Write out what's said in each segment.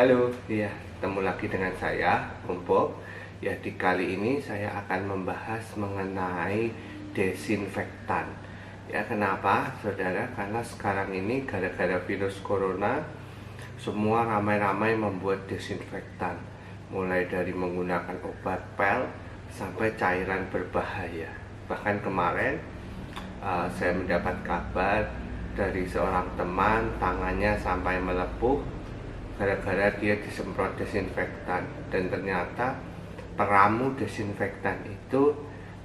Halo, ya, ketemu lagi dengan saya, Bob. Ya, di kali ini saya akan membahas mengenai desinfektan. Ya, kenapa, saudara? Karena sekarang ini gara-gara virus corona, semua ramai-ramai membuat desinfektan. Mulai dari menggunakan obat pel sampai cairan berbahaya. Bahkan kemarin saya mendapat kabar dari seorang teman tangannya sampai melepuh gara-gara dia disemprot desinfektan, dan ternyata peramu desinfektan itu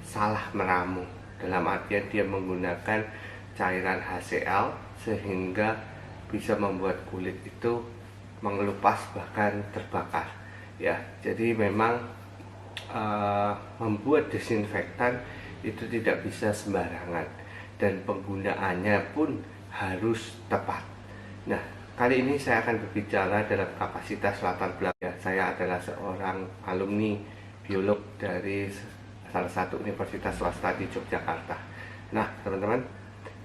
salah meramu, dalam artian dia menggunakan cairan HCl sehingga bisa membuat kulit itu mengelupas bahkan terbakar. Ya, jadi memang membuat desinfektan itu tidak bisa sembarangan, dan penggunaannya pun harus tepat. Nah, kali ini saya akan berbicara dalam kapasitas latar belakang. Saya adalah seorang alumni biolog dari salah satu universitas swasta di Yogyakarta. Nah, teman-teman,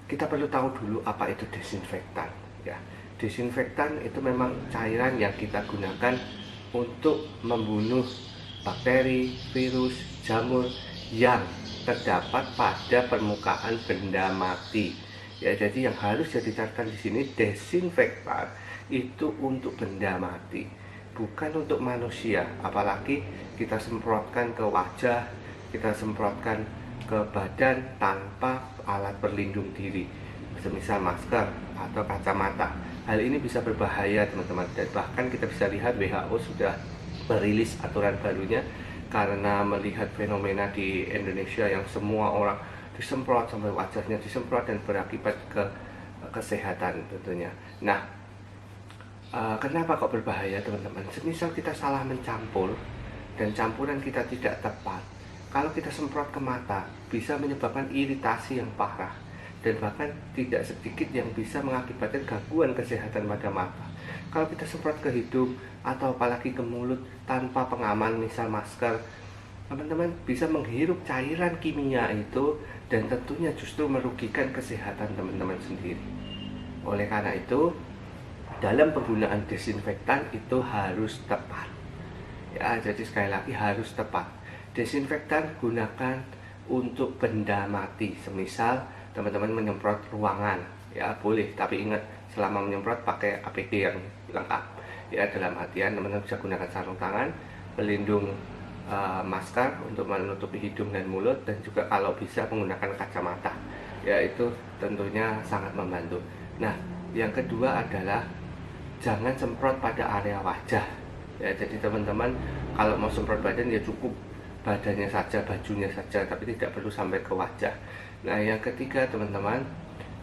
kita perlu tahu dulu apa itu desinfektan. Ya, desinfektan itu memang cairan yang kita gunakan untuk membunuh bakteri, virus, jamur yang terdapat pada permukaan benda mati. Ya, jadi yang harus jadi catatan di sini, desinfektan itu untuk benda mati, bukan untuk manusia. Apalagi kita semprotkan ke wajah, kita semprotkan ke badan tanpa alat pelindung diri, semisal masker atau kacamata. Hal ini bisa berbahaya, teman-teman, dan bahkan kita bisa lihat WHO sudah merilis aturan barunya karena melihat fenomena di Indonesia yang semua orang disemprot sampai wajahnya disemprot dan berakibat ke kesehatan tentunya. Nah, kenapa kok berbahaya, teman-teman? Semisal kita salah mencampur dan campuran kita tidak tepat, kalau kita semprot ke mata bisa menyebabkan iritasi yang parah, dan bahkan tidak sedikit yang bisa mengakibatkan gangguan kesehatan pada mata. Kalau kita semprot ke hidung atau apalagi ke mulut tanpa pengaman, misal masker, teman-teman bisa menghirup cairan kimia itu, dan tentunya justru merugikan kesehatan teman-teman sendiri. Oleh karena itu, dalam penggunaan desinfektan itu harus tepat. Ya, jadi sekali lagi harus tepat. Desinfektan gunakan untuk benda mati, semisal teman-teman menyemprot ruangan, ya boleh, tapi ingat selama menyemprot pakai APD yang lengkap. Ya, dalam artian teman-teman bisa gunakan sarung tangan, pelindung masker untuk menutupi hidung dan mulut, dan juga kalau bisa menggunakan kacamata. Ya, itu tentunya sangat membantu. Nah, yang kedua adalah jangan semprot pada area wajah. Ya, jadi teman-teman kalau mau semprot badan ya cukup badannya saja, bajunya saja, tapi tidak perlu sampai ke wajah. Nah, yang ketiga, teman-teman,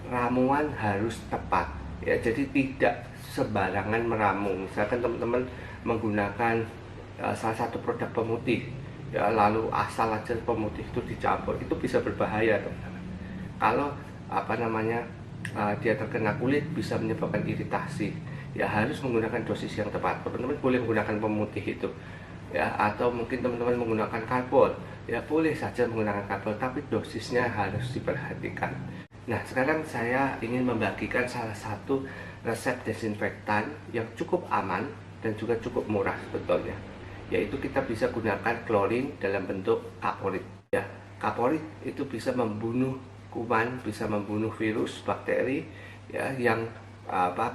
ramuan harus tepat. Ya, jadi tidak sembarangan meramu. Misalkan teman-teman menggunakan salah satu produk pemutih, ya lalu asal aja pemutih itu dicampur, itu bisa berbahaya, teman-teman. Kalau dia terkena kulit, bisa menyebabkan iritasi. Ya, harus menggunakan dosis yang tepat. Teman-teman boleh menggunakan pemutih itu, ya, atau mungkin teman-teman menggunakan karbol, ya boleh saja menggunakan karbol, tapi dosisnya harus diperhatikan. Nah, sekarang saya ingin membagikan salah satu resep desinfektan yang cukup aman dan juga cukup murah sebetulnya, yaitu kita bisa gunakan klorin dalam bentuk kaporit. Ya, kaporit itu bisa membunuh kuman, bisa membunuh virus, bakteri, ya, yang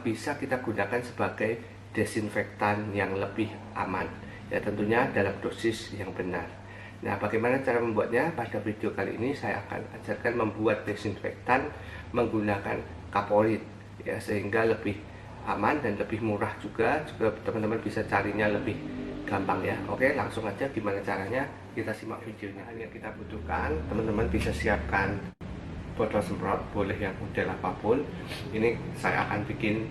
bisa kita gunakan sebagai desinfektan yang lebih aman. Ya, tentunya dalam dosis yang benar. Nah, bagaimana cara membuatnya? Pada video kali ini saya akan ajarkan membuat desinfektan menggunakan kaporit, ya, sehingga lebih aman dan lebih murah juga teman-teman bisa carinya lebih gampang, ya. Oke, langsung aja gimana caranya, kita simak videonya. Yang kita butuhkan, teman-teman bisa siapkan botol semprot, boleh yang model apapun. Ini saya akan bikin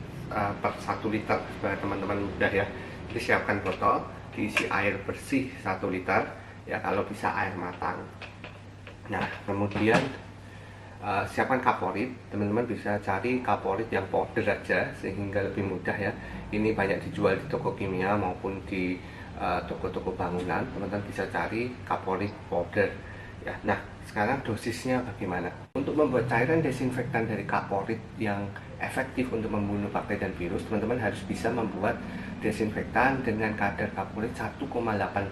per 1 liter supaya teman-teman mudah, ya. Disiapkan botol, diisi air bersih 1 liter, ya, kalau bisa air matang. Nah, kemudian siapkan kaporit. Teman-teman bisa cari kaporit yang powder aja sehingga lebih mudah, ya. Ini banyak dijual di toko kimia maupun di toko-toko bangunan. Teman-teman bisa cari kaporit powder, ya. Nah, sekarang dosisnya bagaimana? Untuk membuat cairan desinfektan dari kaporit yang efektif untuk membunuh bakteri dan virus, teman-teman harus bisa membuat desinfektan dengan kadar kaporit 1,8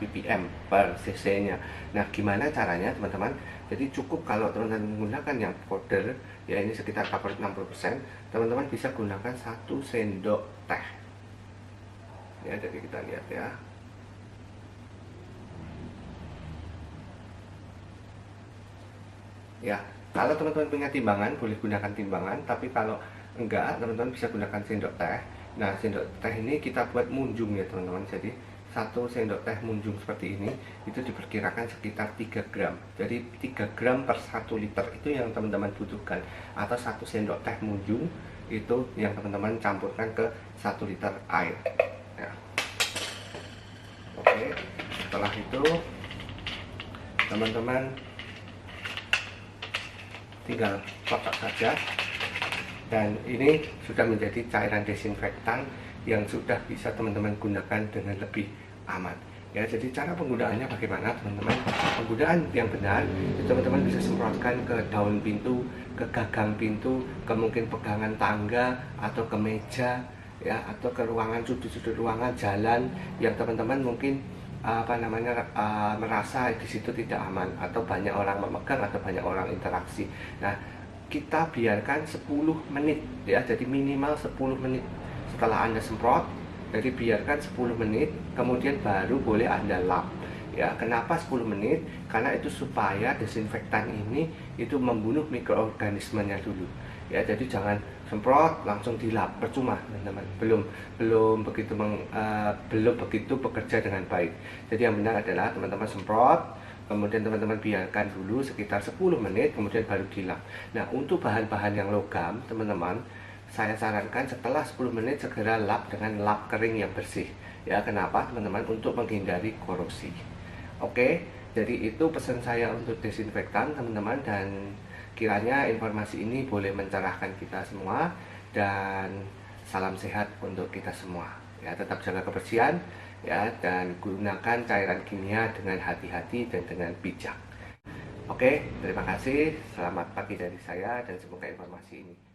ppm per cc-nya. Nah, gimana caranya teman-teman? Jadi cukup kalau teman-teman menggunakan yang powder, ya ini sekitar kaporit 60%, teman-teman bisa gunakan 1 sendok teh. Ya, jadi kita lihat ya. Ya, kalau teman-teman punya timbangan, boleh gunakan timbangan. Tapi kalau enggak, teman-teman bisa gunakan sendok teh. Nah, sendok teh ini kita buat munjung ya teman-teman. Jadi 1 sendok teh munjung seperti ini, itu diperkirakan sekitar 3 gram. Jadi 3 gram per 1 liter itu yang teman-teman butuhkan. Atau 1 sendok teh munjung, itu yang teman-teman campurkan ke 1 liter air ya. Oke, setelah itu teman-teman tinggal kotak saja, dan ini sudah menjadi cairan desinfektan yang sudah bisa teman-teman gunakan dengan lebih aman ya. Jadi cara penggunaannya bagaimana teman-teman? Penggunaan yang benar, teman-teman bisa semprotkan ke daun pintu, ke gagang pintu, ke mungkin pegangan tangga atau ke meja ya, atau ke ruangan, sudut-sudut ruangan, jalan yang teman-teman mungkin merasa di situ tidak aman, atau banyak orang memegang, atau banyak orang interaksi. Nah, kita biarkan 10 menit ya, jadi minimal 10 menit setelah Anda semprot. Jadi biarkan 10 menit, kemudian baru boleh Anda lap ya. Kenapa 10 menit? Karena itu supaya desinfektan ini itu membunuh mikroorganismenya dulu ya. Jadi jangan semprot langsung dilap, percuma teman-teman, belum begitu bekerja dengan baik. Jadi yang benar adalah teman-teman semprot, kemudian teman-teman biarkan dulu sekitar 10 menit, kemudian baru dilap. Nah, untuk bahan-bahan yang logam teman-teman, saya sarankan setelah 10 menit segera lap dengan lap kering yang bersih ya. Kenapa teman-teman? Untuk menghindari korosi. Oke, jadi itu pesan saya untuk desinfektan teman-teman, dan kiranya informasi ini boleh mencerahkan kita semua, dan salam sehat untuk kita semua ya. Tetap jaga kebersihan ya, dan gunakan cairan kimia dengan hati-hati dan dengan bijak. Oke, terima kasih. Selamat pagi dari saya, dan semoga informasi ini